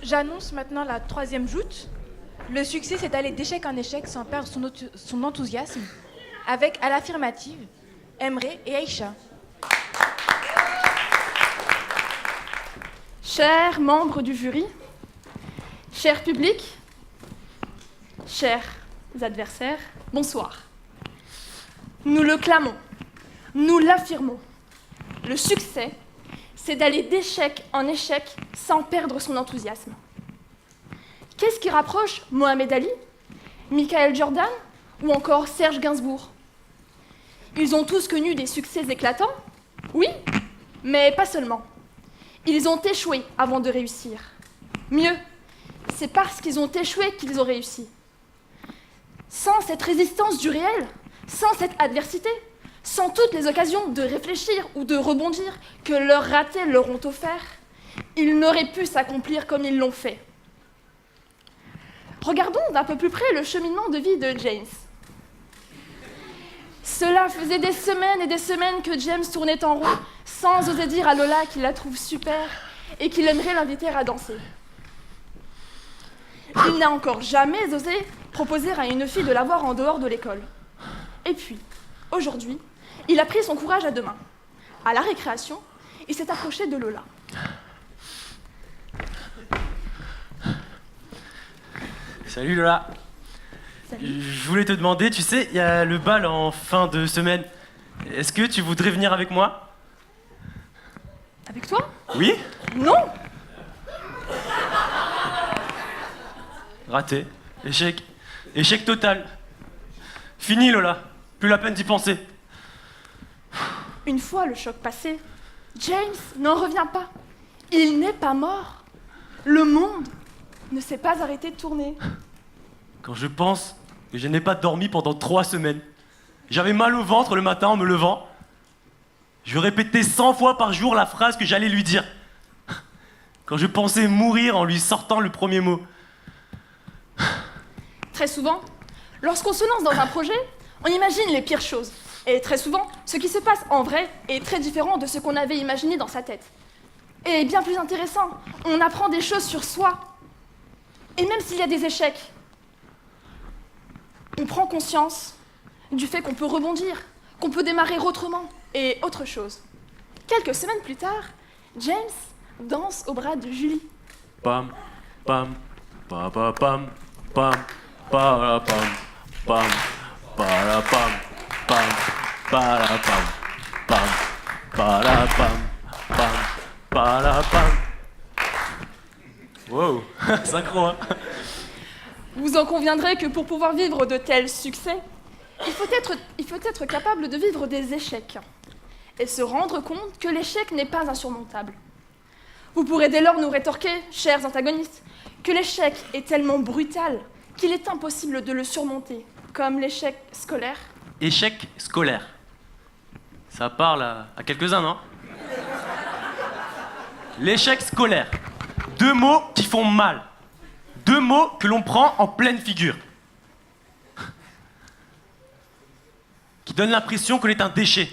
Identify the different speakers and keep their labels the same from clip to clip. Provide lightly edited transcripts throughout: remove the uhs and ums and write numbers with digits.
Speaker 1: J'annonce maintenant la troisième joute. Le succès, c'est d'aller d'échec en échec sans perdre son enthousiasme, avec à l'affirmative, Emre et Aïcha.
Speaker 2: Chers membres du jury, cher public, chers adversaires, bonsoir. Nous le clamons, nous l'affirmons. Le succès, c'est d'aller d'échec en échec sans perdre son enthousiasme. Qu'est-ce qui rapproche Mohamed Ali, Michael Jordan ou encore Serge Gainsbourg? Ils ont tous connu des succès éclatants, oui, mais pas seulement. Ils ont échoué avant de réussir. Mieux, c'est parce qu'ils ont échoué qu'ils ont réussi. Sans cette résistance du réel, sans cette adversité, sans toutes les occasions de réfléchir ou de rebondir que leurs ratés leur ont offert, ils n'auraient pu s'accomplir comme ils l'ont fait. Regardons d'un peu plus près le cheminement de vie de James. Cela faisait des semaines et des semaines que James tournait en rond, sans oser dire à Lola qu'il la trouve super et qu'il aimerait l'inviter à danser. Il n'a encore jamais osé proposer à une fille de la voir en dehors de l'école. Et puis, aujourd'hui, il a pris son courage à deux mains. À la récréation, il s'est approché de Lola.
Speaker 3: Salut Lola.
Speaker 2: Salut.
Speaker 3: Je voulais te demander, tu sais, il y a le bal en fin de semaine. Est-ce que tu voudrais venir avec moi?
Speaker 2: Avec toi?
Speaker 3: Oui?
Speaker 2: Non!
Speaker 3: Raté. Échec. Échec total. Fini Lola. Plus la peine d'y penser.
Speaker 2: Une fois le choc passé, James n'en revient pas. Il n'est pas mort. Le monde ne s'est pas arrêté de tourner.
Speaker 3: Quand je pense que je n'ai pas dormi pendant 3 semaines, j'avais mal au ventre le matin en me levant. Je répétais 100 fois par jour la phrase que j'allais lui dire. Quand je pensais mourir en lui sortant le premier mot.
Speaker 2: Très souvent, lorsqu'on se lance dans un projet, on imagine les pires choses. Et très souvent, ce qui se passe en vrai est très différent de ce qu'on avait imaginé dans sa tête. Et bien plus intéressant, on apprend des choses sur soi. Et même s'il y a des échecs, on prend conscience du fait qu'on peut rebondir, qu'on peut démarrer autrement et autre chose. Quelques semaines plus tard, James danse au bras de Julie.
Speaker 3: Pam, pam, pa pa pam, pam, pa pam, pam, pa pam, pam, pa pam, pam, pa pam, pam, pa pam. Wow, synchro, hein.
Speaker 2: Vous en conviendrez que pour pouvoir vivre de tels succès, il faut être capable de vivre des échecs et se rendre compte que l'échec n'est pas insurmontable. Vous pourrez dès lors nous rétorquer, chers antagonistes, que l'échec est tellement brutal qu'il est impossible de le surmonter, comme l'échec scolaire.
Speaker 3: Échec scolaire. Ça parle à quelques-uns, non? L'échec scolaire. 2 mots qui font mal. 2 mots que l'on prend en pleine figure. Qui donnent l'impression qu'on est un déchet.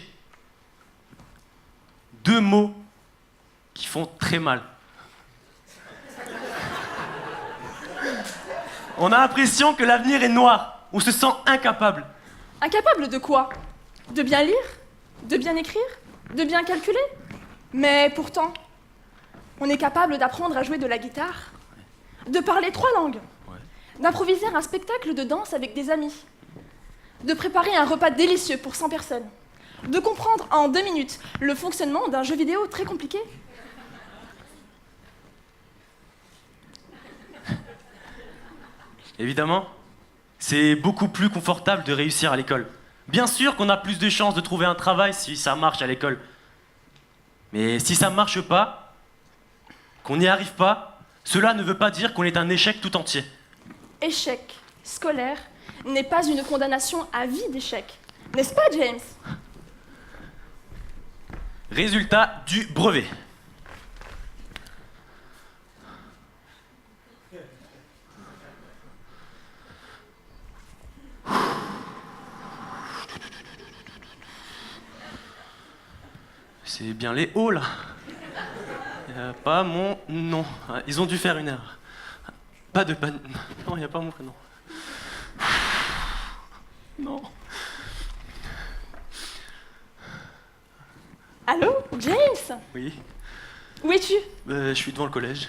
Speaker 3: 2 mots qui font très mal. On a l'impression que l'avenir est noir. On se sent incapable.
Speaker 2: Incapable de quoi? De bien lire? De bien écrire? De bien calculer? Mais pourtant, on est capable d'apprendre à jouer de la guitare, de parler 3 langues, d'improviser un spectacle de danse avec des amis, de préparer un repas délicieux pour 100 personnes, de comprendre en 2 minutes le fonctionnement d'un jeu vidéo très compliqué.
Speaker 3: Évidemment, c'est beaucoup plus confortable de réussir à l'école. Bien sûr qu'on a plus de chances de trouver un travail si ça marche à l'école. Mais si ça ne marche pas, qu'on n'y arrive pas, cela ne veut pas dire qu'on est un échec tout entier.
Speaker 2: Échec scolaire n'est pas une condamnation à vie d'échec. N'est-ce pas, James?
Speaker 3: Résultat du brevet. C'est bien les hauts, là. Pas mon nom. Ils ont dû faire une erreur. Pas de ban... Non, il n'y a pas mon prénom. Non.
Speaker 2: Allô, James?
Speaker 3: Oui,
Speaker 2: Où es-tu?
Speaker 3: je suis devant le collège.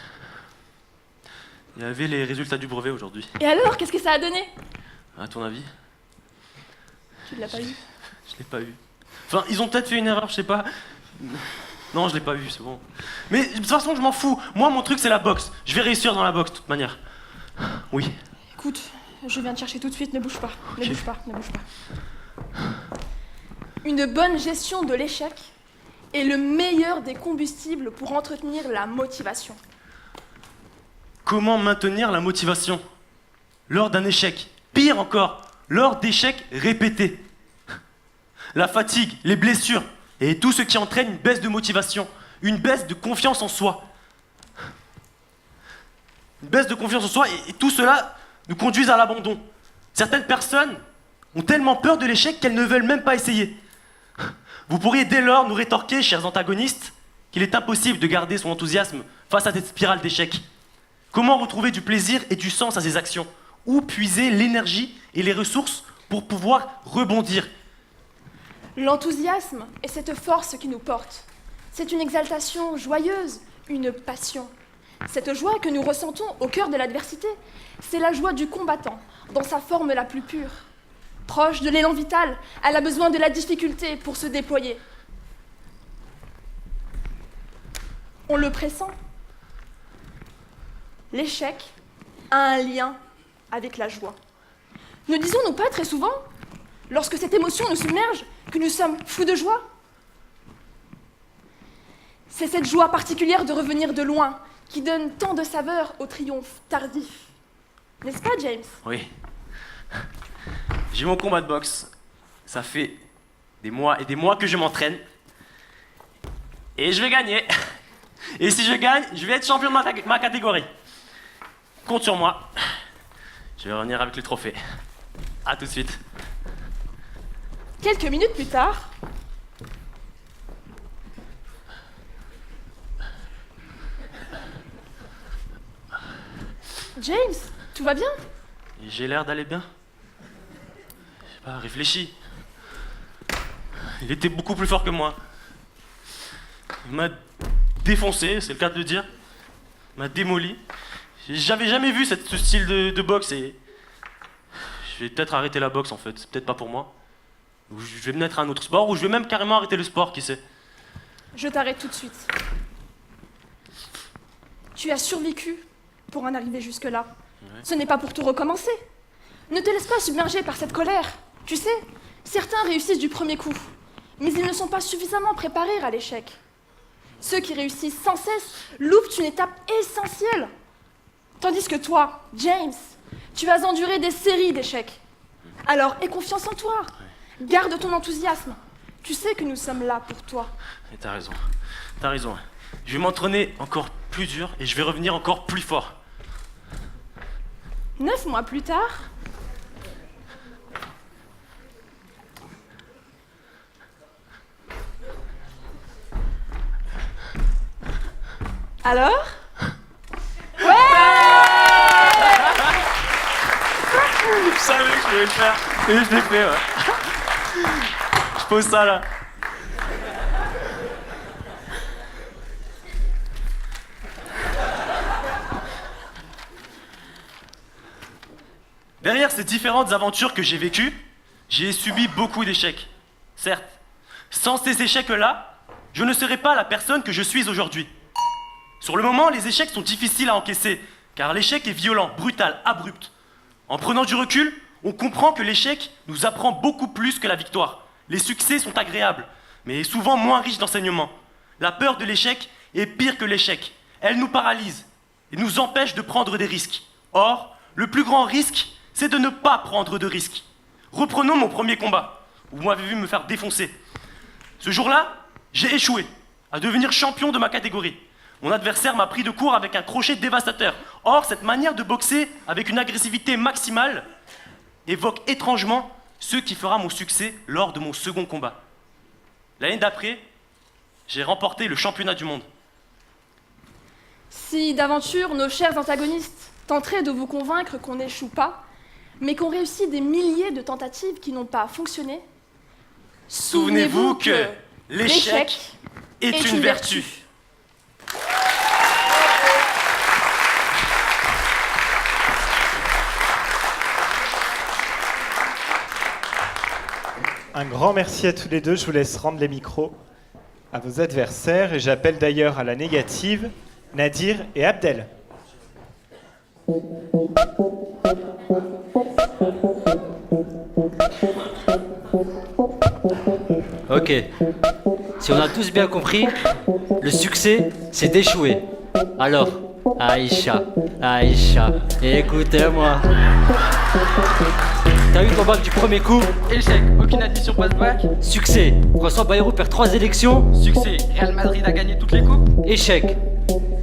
Speaker 3: Il y avait les résultats du brevet aujourd'hui.
Speaker 2: Et alors, qu'est-ce que ça a donné?
Speaker 3: À ton avis?
Speaker 2: Tu l'as pas eu?
Speaker 3: Je l'ai pas eu. Enfin, ils ont peut-être fait une erreur, je sais pas. Non, je l'ai pas eu, c'est bon. Mais de toute façon, je m'en fous. Moi, mon truc, c'est la boxe. Je vais réussir dans la boxe, de toute manière. Oui.
Speaker 2: Écoute, je viens te chercher tout de suite, ne bouge pas. Ne
Speaker 3: Ok.
Speaker 2: bouge pas, ne bouge pas. Une bonne gestion de l'échec est le meilleur des combustibles pour entretenir la motivation.
Speaker 3: Comment maintenir la motivation lors d'un échec? Pire encore, lors d'échecs répétés. La fatigue, les blessures et tout ce qui entraîne une baisse de motivation, une baisse de confiance en soi. Une baisse de confiance en soi et tout cela nous conduit à l'abandon. Certaines personnes ont tellement peur de l'échec qu'elles ne veulent même pas essayer. Vous pourriez dès lors nous rétorquer, chers antagonistes, qu'il est impossible de garder son enthousiasme face à cette spirale d'échecs. Comment retrouver du plaisir et du sens à ses actions? Où puiser l'énergie et les ressources pour pouvoir rebondir?
Speaker 2: L'enthousiasme est cette force qui nous porte. C'est une exaltation joyeuse, une passion. Cette joie que nous ressentons au cœur de l'adversité, c'est la joie du combattant, dans sa forme la plus pure. Proche de l'élan vital, elle a besoin de la difficulté pour se déployer. On le pressent. L'échec a un lien avec la joie. Ne disons-nous pas très souvent, lorsque cette émotion nous submerge, que nous sommes fous de joie? C'est cette joie particulière de revenir de loin qui donne tant de saveur au triomphe tardif. N'est-ce pas, James?
Speaker 3: Oui. J'ai mon combat de boxe. Ça fait des mois et des mois que je m'entraîne. Et je vais gagner. Et si je gagne, je vais être champion de ma catégorie. Compte sur moi. Je vais revenir avec le trophée. À tout de suite.
Speaker 2: Quelques minutes plus tard, James, tout va bien?
Speaker 3: Et j'ai l'air d'aller bien. Je sais pas, réfléchis. Il était beaucoup plus fort que moi. Il m'a défoncé, c'est le cas de le dire. Il m'a démoli. J'avais jamais vu ce style de boxe et je vais peut-être arrêter la boxe en fait. C'est peut-être pas pour moi. Ou je vais me mettre à un autre sport ou je vais même carrément arrêter le sport, qui sait.
Speaker 2: Je t'arrête tout de suite. Tu as survécu pour en arriver jusque-là.
Speaker 3: Ouais.
Speaker 2: Ce n'est pas pour tout recommencer. Ne te laisse pas submerger par cette colère. Tu sais, certains réussissent du premier coup, mais ils ne sont pas suffisamment préparés à l'échec. Ceux qui réussissent sans cesse loupent une étape essentielle. Tandis que toi, James, tu as enduré des séries d'échecs. Alors aie confiance en toi. Garde ton enthousiasme. Tu sais que nous sommes là pour toi.
Speaker 3: Et t'as raison. T'as raison. Je vais m'entraîner encore plus dur et je vais revenir encore plus fort.
Speaker 2: 9 mois plus tard, alors?
Speaker 3: Je savais que je devais le faire. Et je l'ai fait, ouais. Je pose ça là. Derrière ces différentes aventures que j'ai vécues, j'ai subi beaucoup d'échecs. Certes, sans ces échecs-là, je ne serais pas la personne que je suis aujourd'hui. Sur le moment, les échecs sont difficiles à encaisser, car l'échec est violent, brutal, abrupt. En prenant du recul, on comprend que l'échec nous apprend beaucoup plus que la victoire. Les succès sont agréables, mais souvent moins riches d'enseignements. La peur de l'échec est pire que l'échec. Elle nous paralyse et nous empêche de prendre des risques. Or, le plus grand risque, c'est de ne pas prendre de risques. Reprenons mon premier combat, où vous m'avez vu me faire défoncer. Ce jour-là, j'ai échoué à devenir champion de ma catégorie. Mon adversaire m'a pris de court avec un crochet dévastateur. Or, cette manière de boxer avec une agressivité maximale évoque étrangement ce qui fera mon succès lors de mon second combat. L'année d'après, j'ai remporté le championnat du monde.
Speaker 2: Si d'aventure nos chers antagonistes tenterai de vous convaincre qu'on n'échoue pas, mais qu'on réussit des milliers de tentatives qui n'ont pas fonctionné.
Speaker 3: Souvenez-vous que l'échec est une vertu.
Speaker 4: Un grand merci à tous les deux. Je vous laisse rendre les micros à vos adversaires. Et j'appelle d'ailleurs à la négative Nadir et Abdel.
Speaker 5: Ok. Si on a tous bien compris, le succès, c'est d'échouer. Alors, Aïcha, écoutez-moi. T'as eu ton bac du premier coup?
Speaker 6: Échec, aucune admission post-bac.
Speaker 5: Succès, François Bayrou perd 3 élections.
Speaker 6: Succès, Real Madrid a gagné toutes les coupes.
Speaker 5: Échec.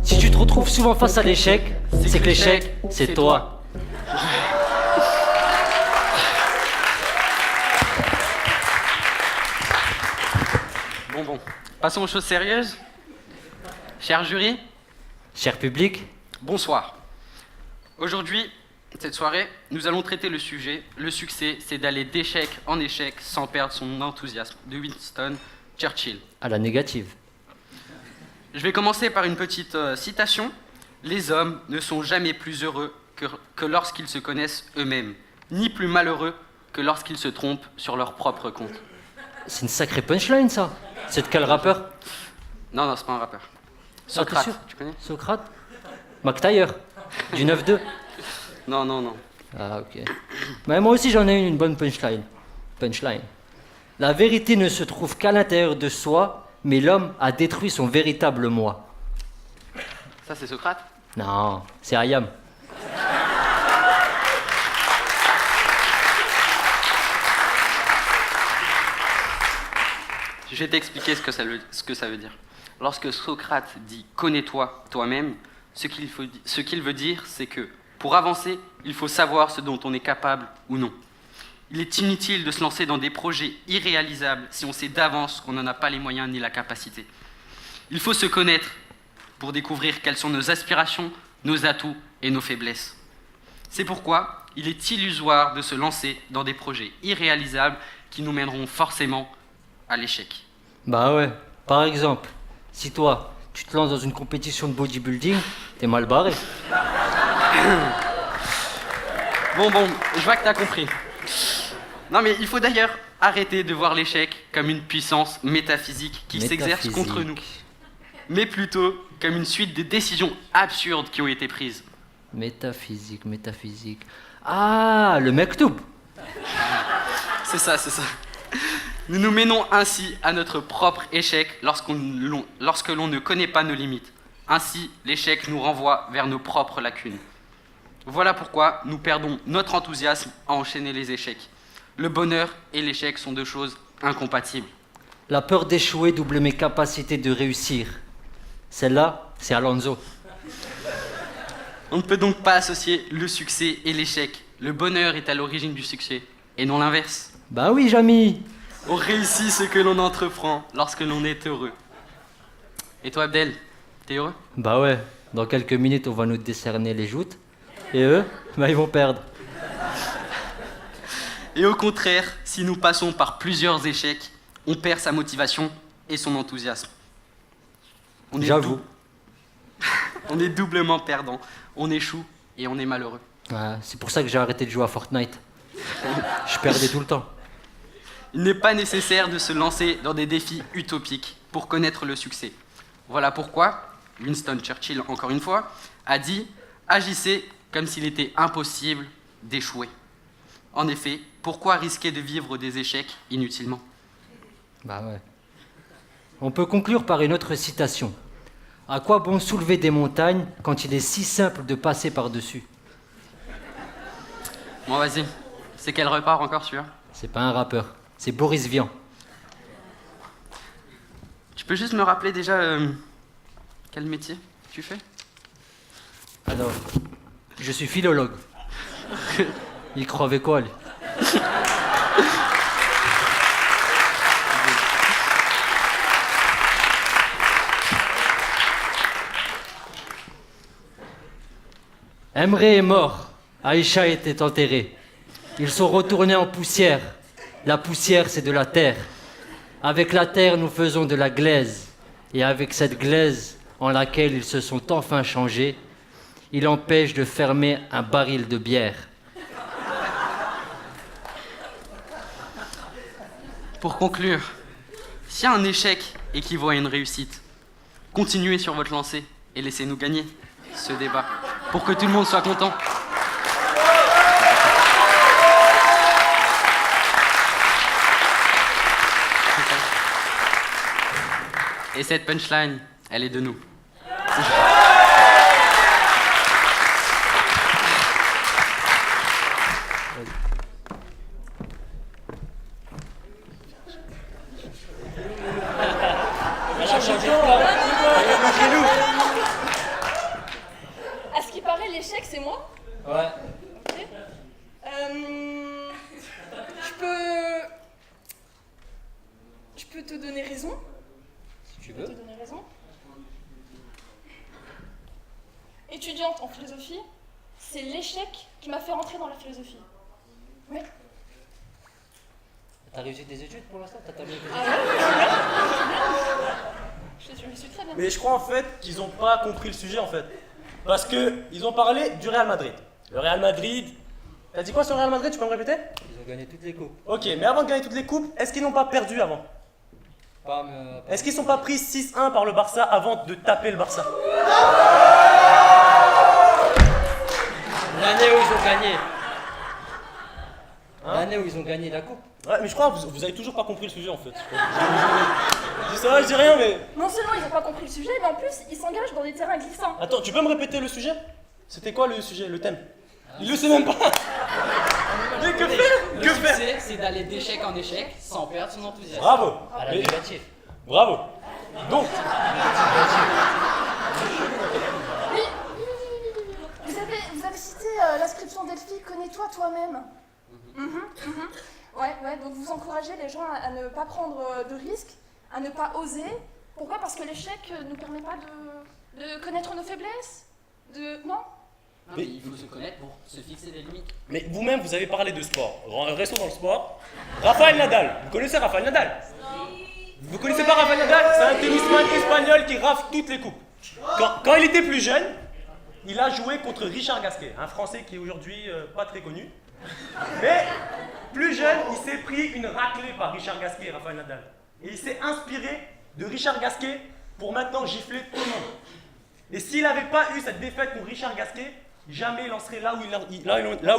Speaker 5: Si tu te retrouves souvent face à l'échec, c'est que l'échec, c'est toi.
Speaker 6: Bon, passons aux choses sérieuses. Cher jury,
Speaker 5: Cher public,
Speaker 6: bonsoir. Aujourd'hui, cette soirée, nous allons traiter le sujet. Le succès, c'est d'aller d'échec en échec sans perdre son enthousiasme, de Winston Churchill.
Speaker 5: à la négative.
Speaker 6: Je vais commencer par une petite citation. Les hommes ne sont jamais plus heureux que lorsqu'ils se connaissent eux-mêmes, ni plus malheureux que lorsqu'ils se trompent sur leur propre compte.
Speaker 5: C'est une sacrée punchline, ça. C'est de quel rappeur?
Speaker 6: Non, c'est pas un rappeur.
Speaker 5: t'es
Speaker 6: Socrate,
Speaker 5: sûr
Speaker 6: tu connais?
Speaker 5: Socrate? McTayer, du 9-2.
Speaker 6: Non.
Speaker 5: Ah, ok. Mais moi aussi, j'en ai une bonne punchline. La vérité ne se trouve qu'à l'intérieur de soi, mais l'homme a détruit son véritable moi.
Speaker 6: Ça, c'est Socrate?
Speaker 5: Non, c'est Hayam.
Speaker 6: Je vais t'expliquer ce que ça veut dire. Lorsque Socrate dit « connais-toi toi-même », ce qu'il veut dire, c'est que pour avancer, il faut savoir ce dont on est capable ou non. Il est inutile de se lancer dans des projets irréalisables si on sait d'avance qu'on n'en a pas les moyens ni la capacité. Il faut se connaître pour découvrir quelles sont nos aspirations, nos atouts et nos faiblesses. C'est pourquoi il est illusoire de se lancer dans des projets irréalisables qui nous mèneront forcément à l'échec.
Speaker 5: Bah ouais, par exemple, si toi, tu te lances dans une compétition de bodybuilding, t'es mal barré.
Speaker 6: Bon, je vois que t'as compris. Non mais il faut d'ailleurs arrêter de voir l'échec comme une puissance métaphysique qui s'exerce contre nous, mais plutôt comme une suite de décisions absurdes qui ont été prises.
Speaker 5: Métaphysique. Ah, le mektoub.
Speaker 6: C'est ça. Nous nous menons ainsi à notre propre échec lorsque l'on ne connaît pas nos limites. Ainsi, l'échec nous renvoie vers nos propres lacunes. Voilà pourquoi nous perdons notre enthousiasme à enchaîner les échecs. Le bonheur et l'échec sont deux choses incompatibles.
Speaker 5: La peur d'échouer double mes capacités de réussir. Celle-là, c'est Alonso.
Speaker 6: On ne peut donc pas associer le succès et l'échec. Le bonheur est à l'origine du succès, et non l'inverse.
Speaker 5: Bah oui, Jamy.
Speaker 6: On réussit ce que l'on entreprend lorsque l'on est heureux. Et toi, Abdel, t'es heureux?
Speaker 5: Bah ouais, dans quelques minutes, on va nous décerner les joutes. Et eux, bah ils vont perdre.
Speaker 6: Et au contraire, si nous passons par plusieurs échecs, on perd sa motivation et son enthousiasme.
Speaker 5: J'avoue.
Speaker 6: On est doublement perdant. On échoue et on est malheureux.
Speaker 5: Ouais, c'est pour ça que j'ai arrêté de jouer à Fortnite. Je perdais tout le temps.
Speaker 6: Il n'est pas nécessaire de se lancer dans des défis utopiques pour connaître le succès. Voilà pourquoi Winston Churchill, encore une fois, a dit « Agissez comme s'il était impossible d'échouer ». En effet, pourquoi risquer de vivre des échecs inutilement?
Speaker 5: Bah ouais. On peut conclure par une autre citation. À quoi bon soulever des montagnes quand il est si simple de passer par-dessus?
Speaker 6: Bon, vas-y. C'est quel repart encore, celui-là?
Speaker 5: C'est pas un rappeur, c'est Boris Vian.
Speaker 6: Tu peux juste me rappeler déjà quel métier tu fais?
Speaker 5: Alors, je suis philologue. Il croyait quoi, lui? Emre est mort. Aïcha était enterrée. Ils sont retournés en poussière. La poussière, c'est de la terre. Avec la terre, nous faisons de la glaise. Et avec cette glaise en laquelle ils se sont enfin changés, il empêche de fermer un baril de bière.
Speaker 6: Pour conclure, si un échec équivaut à une réussite, continuez sur votre lancée et laissez-nous gagner ce débat pour que tout le monde soit content. Et cette punchline, elle est de nous.
Speaker 2: À ce qui paraît, l'échec, c'est moi.
Speaker 5: Ouais.
Speaker 2: Je peux te donner raison.
Speaker 5: Si tu
Speaker 2: Je peux
Speaker 5: veux.
Speaker 2: te donner raison. Étudiante en philosophie, c'est l'échec qui m'a fait rentrer dans la philosophie. Oui.
Speaker 5: T'as réussi tes études pour l'instant? T'as terminé tes études?
Speaker 2: Je suis très bien.
Speaker 7: Mais je crois en fait qu'ils n'ont pas compris le sujet en fait. Parce qu'ils ont parlé du Real Madrid. Le Real Madrid. T'as dit quoi sur le Real Madrid? Tu peux me répéter?
Speaker 5: Ils ont gagné toutes les coupes.
Speaker 7: Ok, mais avant de gagner toutes les coupes, est-ce qu'ils n'ont pas perdu avant? Est-ce qu'ils ne sont pas pris 6-1 par le Barça avant de taper le Barça?
Speaker 5: L'année où ils ont gagné. L'année où ils ont gagné la coupe.
Speaker 7: Ouais, mais je crois que vous avez toujours pas compris le sujet en fait. Je dis ça, je dis rien, mais.
Speaker 2: Non seulement ils n'ont pas compris le sujet, mais en plus ils s'engagent dans des terrains glissants.
Speaker 7: Attends, tu peux me répéter le sujet? C'était quoi le sujet, le thème? Il le sait même pas. Mais que faire? Que faire?
Speaker 8: succès, c'est d'aller d'échec en échec sans perdre son enthousiasme.
Speaker 7: Bravo.
Speaker 5: À la
Speaker 7: Mais-
Speaker 5: négative.
Speaker 7: Bravo. Donc,
Speaker 2: Oui, vous avez cité l'inscription Delphi, connais-toi toi-même. Ouais, donc vous encouragez les gens à ne pas prendre de risques, à ne pas oser. Pourquoi? Parce que l'échec ne nous permet pas de connaître nos faiblesses. Non?
Speaker 8: Non, mais il faut se connaître pour se fixer des limites.
Speaker 7: mais vous-même, vous avez parlé de sport. Restons dans le sport. Rafael Nadal. Vous connaissez Rafael Nadal? Vous connaissez pas Rafael Nadal? C'est un tennisman espagnol qui rafle toutes les coupes. Quand il était plus jeune, il a joué contre Richard Gasquet, un Français qui est aujourd'hui pas très connu. Mais plus jeune, il s'est pris une raclée par Richard Gasquet, Rafael Nadal. Et il s'est inspiré de Richard Gasquet pour maintenant gifler tout le monde. Et s'il n'avait pas eu cette défaite contre Richard Gasquet, jamais il en serait là où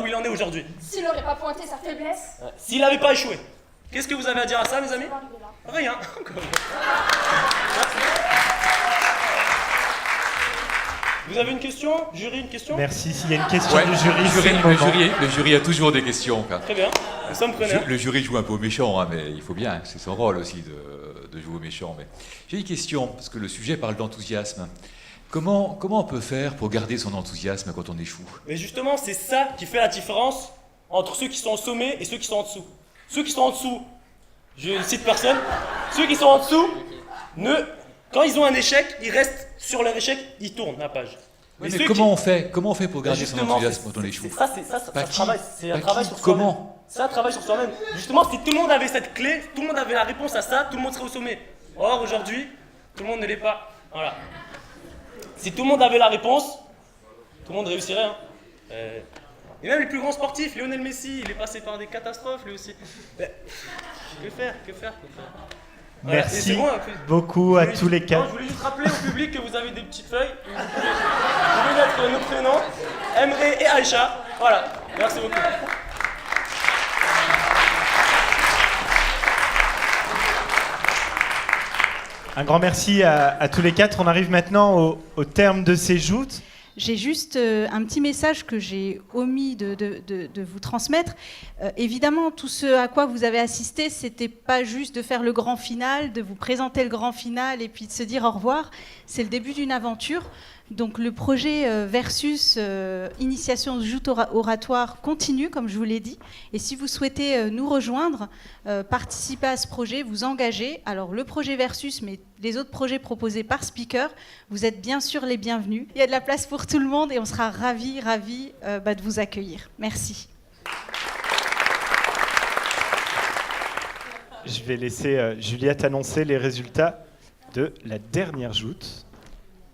Speaker 7: il en est aujourd'hui.
Speaker 2: S'il n'aurait pas pointé sa faiblesse,
Speaker 7: S'il n'avait pas échoué. Qu'est-ce que vous avez à dire à ça, mes amis?
Speaker 2: on va arriver là.
Speaker 7: Rien. Vous avez une question? Jury, une question?
Speaker 4: Merci. S'il y a une question
Speaker 9: Ouais,
Speaker 4: du jury, c'est le moment.
Speaker 9: le jury a toujours des questions. Quoi.
Speaker 7: Très bien. Nous sommes preneurs.
Speaker 9: Le jury joue un peu au méchant, hein, mais il faut bien, c'est son rôle aussi de jouer au méchant. Mais j'ai une question, parce que le sujet parle d'enthousiasme. Comment on peut faire pour garder son enthousiasme quand on échoue?
Speaker 7: Mais justement, c'est ça qui fait la différence entre ceux qui sont au sommet et ceux qui sont en dessous. Ceux qui sont en dessous, je ne cite personne, ceux qui sont en dessous, quand ils ont un échec, ils restent sur leur échec, ils tournent la page.
Speaker 9: Oui,
Speaker 7: ceux
Speaker 9: mais comment on fait pour garder son
Speaker 7: Justement,
Speaker 9: enthousiasme quand on échoue? Pas qui?
Speaker 7: C'est un
Speaker 9: Pas
Speaker 7: travail
Speaker 9: qui?
Speaker 7: sur soi-même.
Speaker 9: Comment?
Speaker 7: C'est un travail sur soi-même. Justement, si tout le monde avait cette clé, tout le monde avait la réponse à ça, tout le monde serait au sommet. Or, aujourd'hui, tout le monde ne l'est pas. Voilà. Si tout le monde avait la réponse, tout le monde réussirait. Hein. Et même les plus grands sportifs, Lionel Messi, il est passé par des catastrophes lui aussi. Mais, que faire? Voilà. Et
Speaker 4: Merci
Speaker 7: c'est bon, un peu.
Speaker 4: beaucoup à tous les
Speaker 7: Non,
Speaker 4: quatre.
Speaker 7: je voulais juste rappeler au public que vous avez des petites feuilles. Vous pouvez mettre nos prénoms, Emre et Aïcha. Voilà, merci beaucoup.
Speaker 4: Un grand merci à tous les quatre. On arrive maintenant au terme de ces joutes.
Speaker 10: J'ai juste un petit message que j'ai omis de vous transmettre. Évidemment, tout ce à quoi vous avez assisté, c'était pas juste de faire le grand final, de vous présenter le grand final et puis de se dire au revoir. C'est le début d'une aventure Donc le projet versus initiation de joute oratoire continue, comme je vous l'ai dit. Et si vous souhaitez nous rejoindre, participer à ce projet, vous engager, alors le projet versus, mais les autres projets proposés par Speaker, vous êtes bien sûr les bienvenus. Il y a de la place pour tout le monde et on sera ravis de vous accueillir. Merci.
Speaker 4: Je vais laisser Juliette annoncer les résultats de la dernière joute.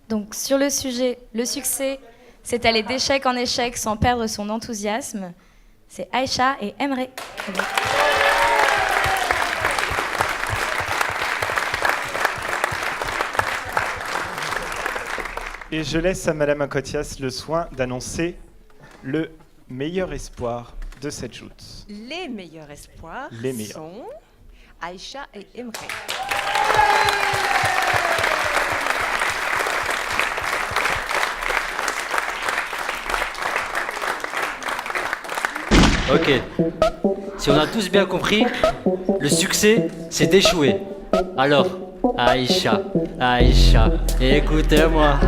Speaker 11: Donc sur le sujet, le succès, c'est aller d'échec en échec sans perdre son enthousiasme. C'est Aïcha et Emre.
Speaker 4: Et je laisse à Madame Akotias le soin d'annoncer le meilleur espoir de cette joute.
Speaker 12: Les meilleurs espoirs sont Aïcha et Emre.
Speaker 5: Ok. Si on a tous bien compris, le succès, c'est d'échouer. Alors, Aïcha, écoutez-moi.